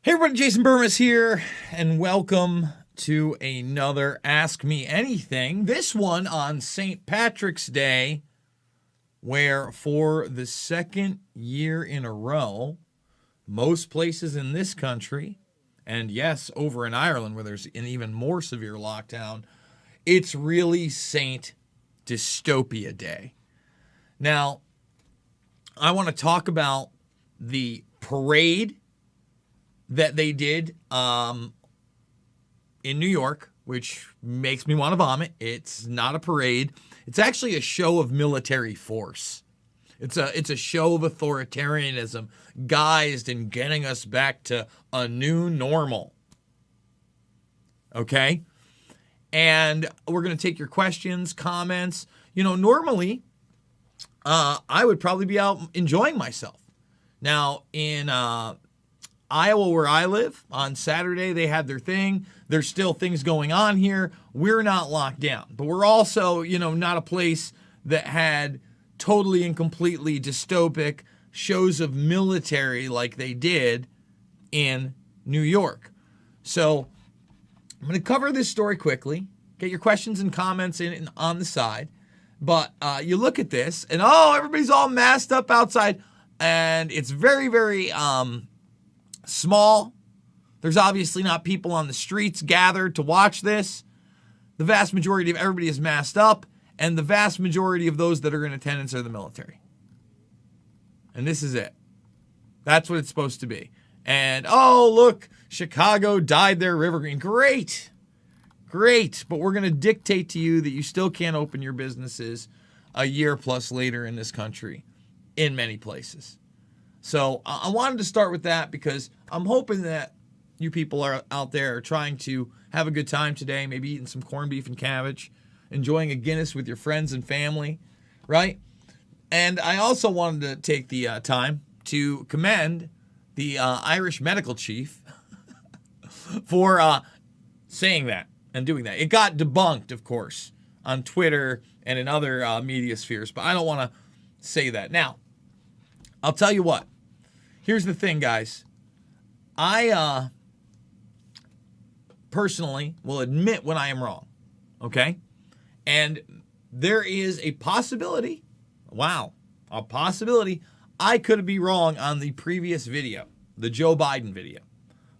Hey everybody, Jason Burmis here, and welcome to another Ask Me Anything. This one on St. Patrick's Day, where for the second year in a row, most places in this country, and yes, over in Ireland where there's an even more severe lockdown, it's really Saint Dystopia Day. Now, I want to talk about the parade that they did in New York, which makes me want to vomit. It's not a parade. It's actually a show of military force. It's a show of authoritarianism guised in getting us back to a new normal. Okay? And we're going to take your questions, comments. You know, normally I would probably be out enjoying myself. Now, in Iowa, where I live, on Saturday, they had their thing. There's still things going on here. We're not locked down. But we're also, not a place that had totally and completely dystopic shows of military like they did in New York. So I'm going to cover this story quickly, get your questions and comments in on the side. But you look at this, and everybody's all masked up outside. And it's very, very small. There's obviously not people on the streets gathered to watch this. The vast majority of everybody is masked up, and the vast majority of those that are in attendance are the military. And this is it. That's what it's supposed to be. And, look, Chicago dyed their river green. Great. Great. But we're going to dictate to you that you still can't open your businesses a year plus later in this country in many places. So I wanted to start with that because I'm hoping that you people are out there trying to have a good time today, maybe eating some corned beef and cabbage, enjoying a Guinness with your friends and family, right? And I also wanted to take the time to commend the Irish medical chief for saying that and doing that. It got debunked, of course, on Twitter and in other media spheres, but I don't want to say that. Now, I'll tell you what. Here's the thing, guys. I personally will admit when I am wrong, okay? And there is a possibility, I could be wrong on the previous video, the Joe Biden video,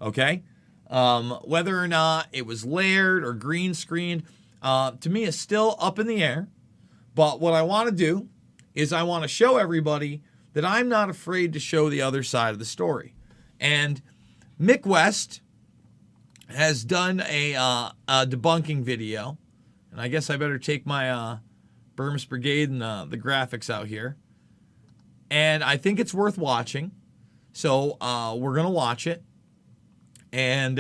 okay? Whether or not it was layered or green screened, to me is still up in the air. But what I want to do is I want to show everybody that I'm not afraid to show the other side of the story. And Mick West has done a debunking video. And I guess I better take my Burmis Brigade and the graphics out here. And I think it's worth watching. So we're going to watch it. And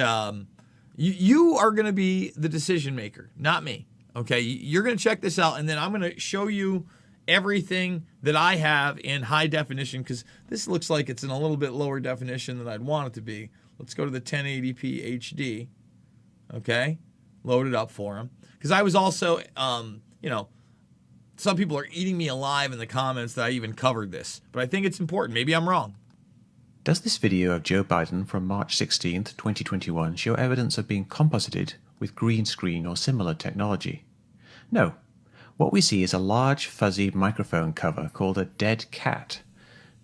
you are going to be the decision maker, not me. Okay, you're going to check this out. And then I'm going to show you everything that I have in high definition, because this looks like it's in a little bit lower definition than I'd want it to be. Let's go to the 1080p HD. Okay, load it up for him. Because I was also, some people are eating me alive in the comments that I even covered this. But I think it's important. Maybe I'm wrong. Does this video of Joe Biden from March 16th, 2021 show evidence of being composited with green screen or similar technology? No. What we see is a large, fuzzy microphone cover called a dead cat.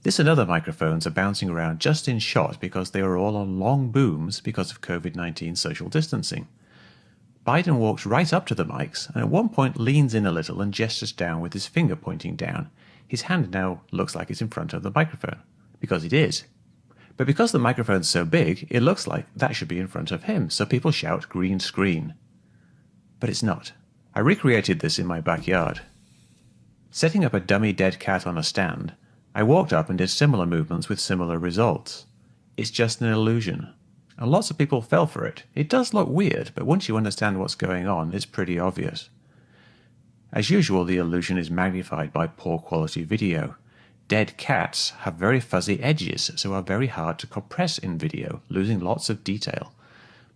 This and other microphones are bouncing around just in shot because they are all on long booms because of COVID-19 social distancing. Biden walks right up to the mics and at one point leans in a little and gestures down with his finger pointing down. His hand now looks like it's in front of the microphone, because it is. But because the microphone's so big, it looks like that should be in front of him, so people shout green screen. But it's not. I recreated this in my backyard. Setting up a dummy dead cat on a stand, I walked up and did similar movements with similar results. It's just an illusion. And lots of people fell for it. It does look weird, but once you understand what's going on, it's pretty obvious. As usual, the illusion is magnified by poor quality video. Dead cats have very fuzzy edges, so are very hard to compress in video, losing lots of detail.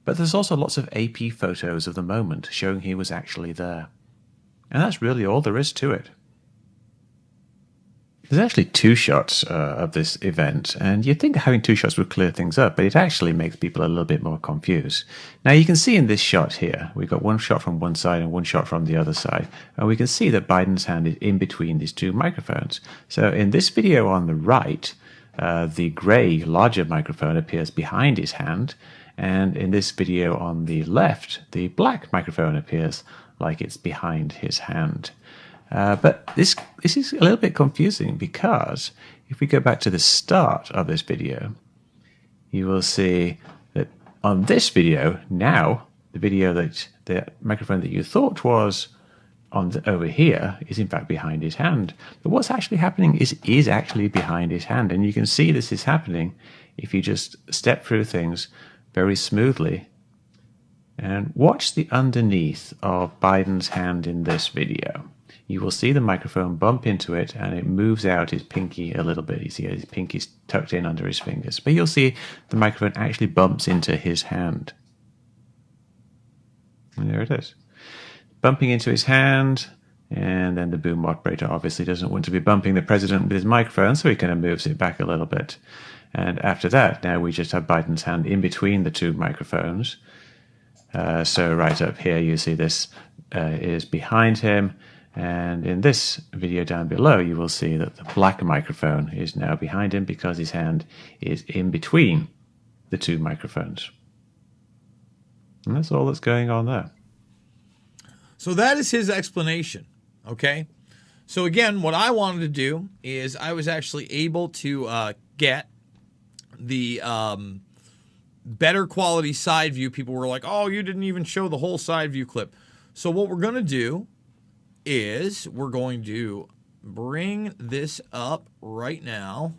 But there's also lots of AP photos of the moment showing he was actually there. And that's really all there is to it. There's actually two shots of this event, and you'd think having two shots would clear things up, but it actually makes people a little bit more confused. Now you can see in this shot here, we've got one shot from one side and one shot from the other side, and we can see that Biden's hand is in between these two microphones. So in this video on the right, the grey, larger microphone appears behind his hand, and in this video on the left, the black microphone appears like it's behind his hand. But this is a little bit confusing, because if we go back to the start of this video, you will see that on this video, now the video that the microphone that you thought was over here is in fact behind his hand. But what's actually happening is actually behind his hand, and you can see this is happening if you just step through things very smoothly and watch the underneath of Biden's hand in this video. You will see the microphone bump into it, and it moves out his pinky a little bit. You see his pinky's tucked in under his fingers. But you'll see the microphone actually bumps into his hand. And there it is. Bumping into his hand, and then the boom operator obviously doesn't want to be bumping the president with his microphone, so he kind of moves it back a little bit. And after that, now we just have Biden's hand in between the two microphones. So right up here, you see this is behind him. And in this video down below, you will see that the black microphone is now behind him because his hand is in between the two microphones. And that's all that's going on there. So that is his explanation, okay? So again, what I wanted to do is I was actually able to get the better quality side view. People were like, oh, you didn't even show the whole side view clip. So what we're going to do is we're going to bring this up right now,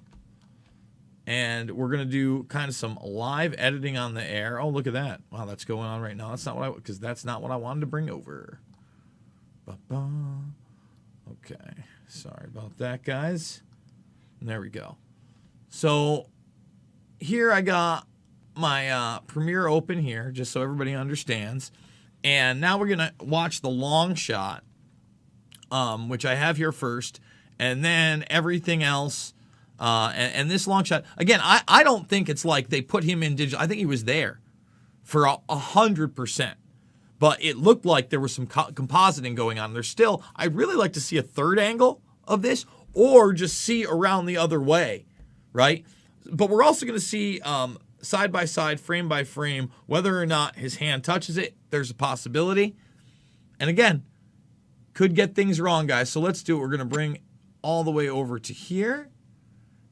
and we're going to do kind of some live editing on the air. Oh, look at that. Wow, that's going on right now. That's not what because that's not what I wanted to bring over. Ba-ba. Okay, sorry about that, guys. And there we go. So here I got my Premiere open here, just so everybody understands. And now we're going to watch the long shot, which I have here first, and then everything else. And this long shot, again, I don't think it's like they put him in digital. I think he was there for 100%. But it looked like there was some compositing going on. There's still, I'd really like to see a third angle of this, or just see around the other way, right? But we're also going to see side by side, frame by frame, whether or not his hand touches it. There's a possibility. And again, could get things wrong, guys. So let's do it. We're going to bring all the way over to here.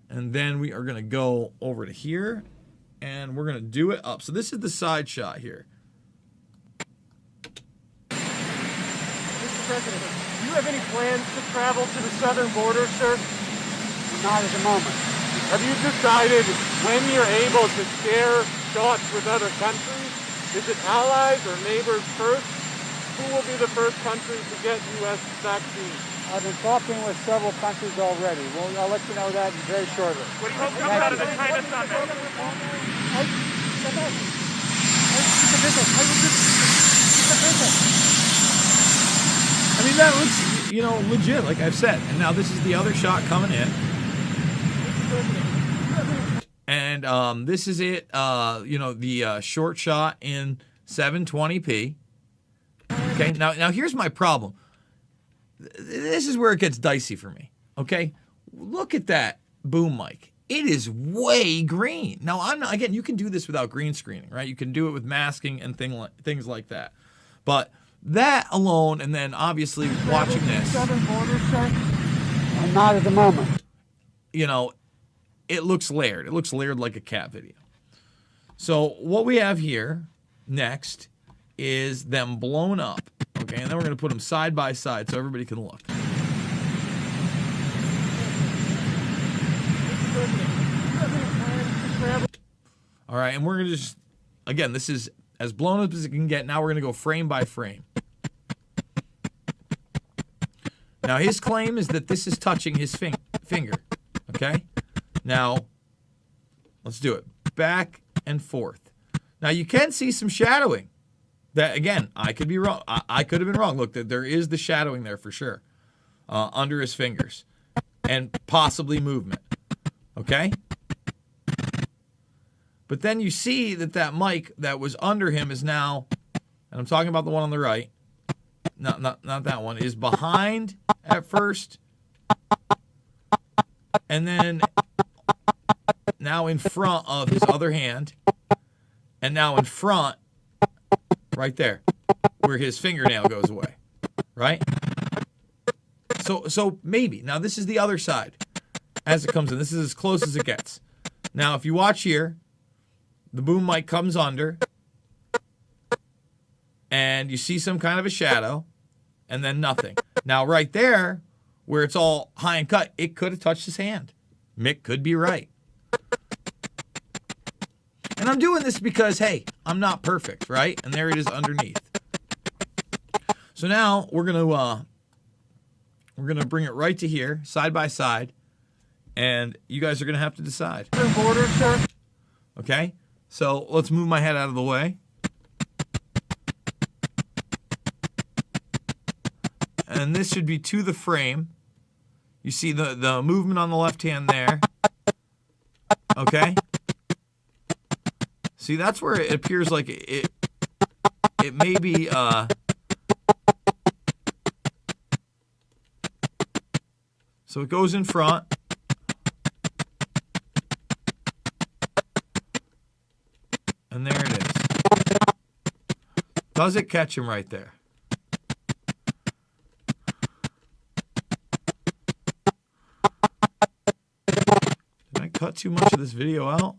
And then we are going to go over to here. And we're going to do it up. So this is the side shot here. Mr. President, do you have any plans to travel to the southern border, sir? Not at the moment. Have you decided when you're able to share shots with other countries? Is it allies or neighbors first? Who will be the first country to get U.S. vaccines? I've been talking with several countries already. Well, I'll let you know that very shortly. What do you hope comes out of the China summit? I mean, that looks, you know, legit, like I've said. And now this is the other shot coming in. And this is it, you know, the short shot in 720p. Okay, now here's my problem. This is where it gets dicey for me, okay? Look at that boom mic. It is way green. Now, I'm not, again, you can do this without green screening, right? You can do it with masking and things like that. But that alone, and then obviously watching this. Southern border, sir? Not at the moment. You know, it looks layered. It looks layered like a cat video. So what we have here next is them blown up. Okay, and then we're going to put them side by side so everybody can look. All right, and we're going to just, again, this is as blown up as it can get. Now we're going to go frame by frame. Now, his claim is that this is touching his finger. Okay? Now, let's do it. Back and forth. Now, you can see some shadowing. That, again, I could be wrong. I could have been wrong. Look, there is the shadowing there for sure under his fingers. and possibly movement. Okay? But then you see that mic that was under him is now, and I'm talking about the one on the right, not that one, is behind at first, and then now in front of his other hand, and now in front, right there, where his fingernail goes away, right? So maybe. Now this is the other side as it comes in. This is as close as it gets. Now if you watch here, the boom mic comes under, and you see some kind of a shadow, and then nothing. Now right there, where it's all high and cut, it could have touched his hand. Mick could be right. And I'm doing this because, hey, I'm not perfect, right? And there it is underneath. So now we're gonna bring it right to here, side by side, and you guys are gonna have to decide. Border, sir. Okay, so let's move my head out of the way. And this should be to the frame. You see the movement on the left hand there. Okay. See, that's where it appears like it may be so it goes in front. And there it is. Does it catch him right there? Did I cut too much of this video out?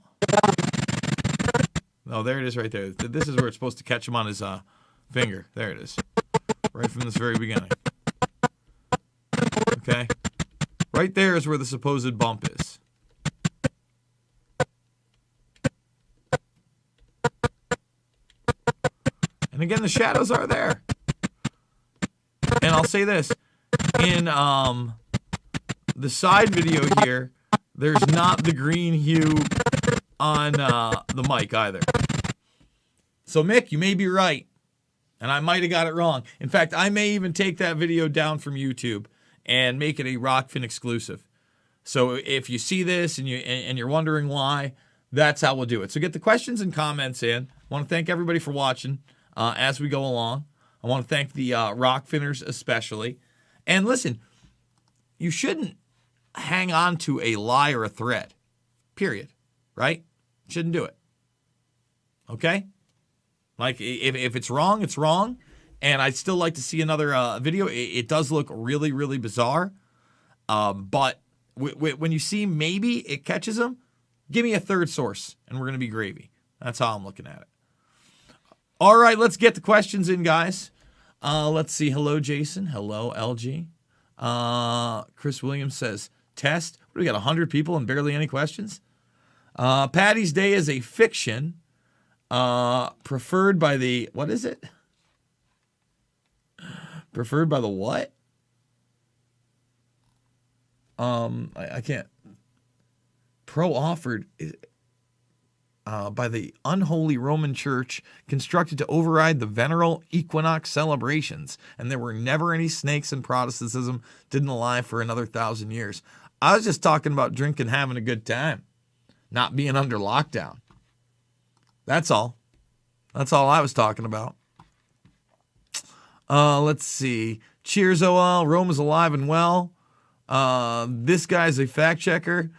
No, there it is right there. This is where it's supposed to catch him on his finger. There it is. Right from this very beginning. Okay? Right there is where the supposed bump is. And again, the shadows are there. And I'll say this. In the side video here, there's not the green hue on the mic either. So Mick, you may be right, and I might have got it wrong. In fact, I may even take that video down from YouTube and make it a Rockfin exclusive. So if you see this and you're wondering why, that's how we'll do it. So get the questions and comments in. I want to thank everybody for watching as we go along. I want to thank the Rockfinners especially. And listen, you shouldn't hang on to a lie or a thread. Period. Right? Shouldn't do it. Okay? Like, if it's wrong, it's wrong. And I'd still like to see another video. It does look really, really bizarre. But when you see maybe it catches them, give me a third source, and we're going to be gravy. That's how I'm looking at it. All right, let's get the questions in, guys. Let's see. Hello, Jason. Hello, LG. Chris Williams says, test. What, we got 100 people and barely any questions? Patty's Day is a fiction preferred by the, what is it? Preferred by the what? I can't. Pro-offered by the unholy Roman Church, constructed to override the veneral equinox celebrations, and there were never any snakes, and Protestantism didn't lie for another 1,000 years. I was just talking about drinking, having a good time, not being under lockdown. That's all. That's all I was talking about. Let's see. Cheers, OL. Rome is alive and well. This guy's a fact checker.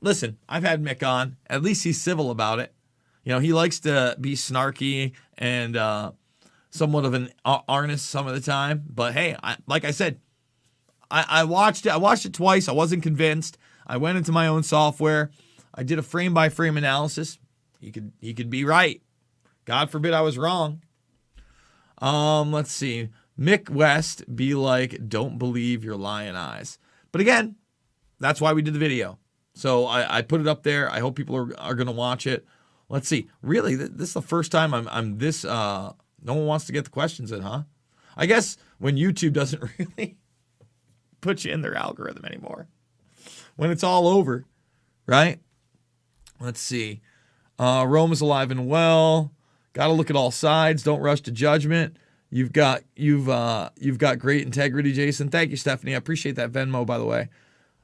Listen, I've had Mick on. At least he's civil about it. You know, he likes to be snarky and somewhat of an artist some of the time. But hey, like I said, I watched it. I watched it twice. I wasn't convinced. I went into my own software. I did a frame by frame analysis. He could be right. God forbid I was wrong. Let's see. Mick West be like, don't believe your lying eyes. But again, that's why we did the video. So I put it up there. I hope people are going to watch it. Let's see. Really, this is the first time I'm this. No one wants to get the questions in, huh? I guess when YouTube doesn't really put you in their algorithm anymore. When it's all over, right? Let's see. Rome is alive and well. Got to look at all sides. Don't rush to judgment. You've got great integrity, Jason. Thank you, Stephanie. I appreciate that Venmo, by the way.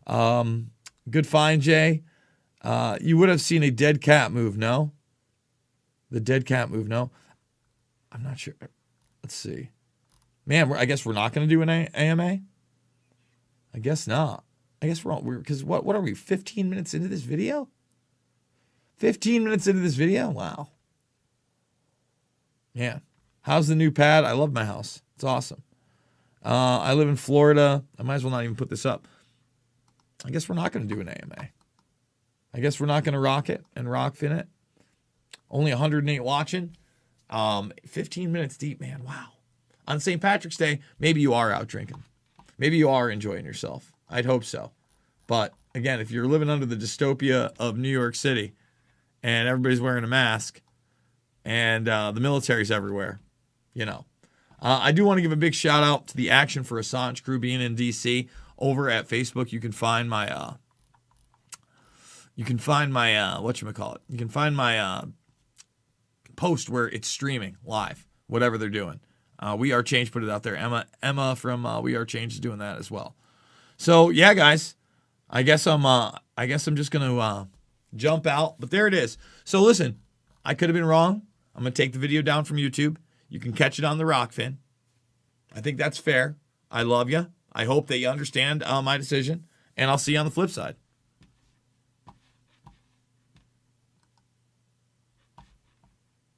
Good find, Jay. You would have seen a dead cat move, no? The dead cat move, no? I'm not sure. Let's see. Man, I guess we're not going to do an AMA? I guess not. I guess because what are we, 15 minutes into this video? 15 minutes into this video? Wow. Yeah. How's the new pad? I love my house. It's awesome. I live in Florida. I might as well not even put this up. I guess we're not going to do an AMA. I guess we're not going to rock it and rock fin it. Only 108 watching. 15 minutes deep, man. Wow. On St. Patrick's Day, maybe you are out drinking. Maybe you are enjoying yourself. I'd hope so. But again, if you're living under the dystopia of New York City and everybody's wearing a mask and the military's everywhere, you know. I do want to give a big shout out to the Action for Assange crew being in DC. Over at Facebook, you can find my whatchamacallit. You can find my post where it's streaming live, whatever they're doing. We Are Change put it out there. Emma from We Are Change is doing that as well. So yeah, guys, I guess I'm just gonna jump out, but there it is. So listen, I could have been wrong. I'm gonna take the video down from YouTube. You can catch it on the Rockfin. I think that's fair. I love you. I hope that you understand my decision, and I'll see you on the flip side.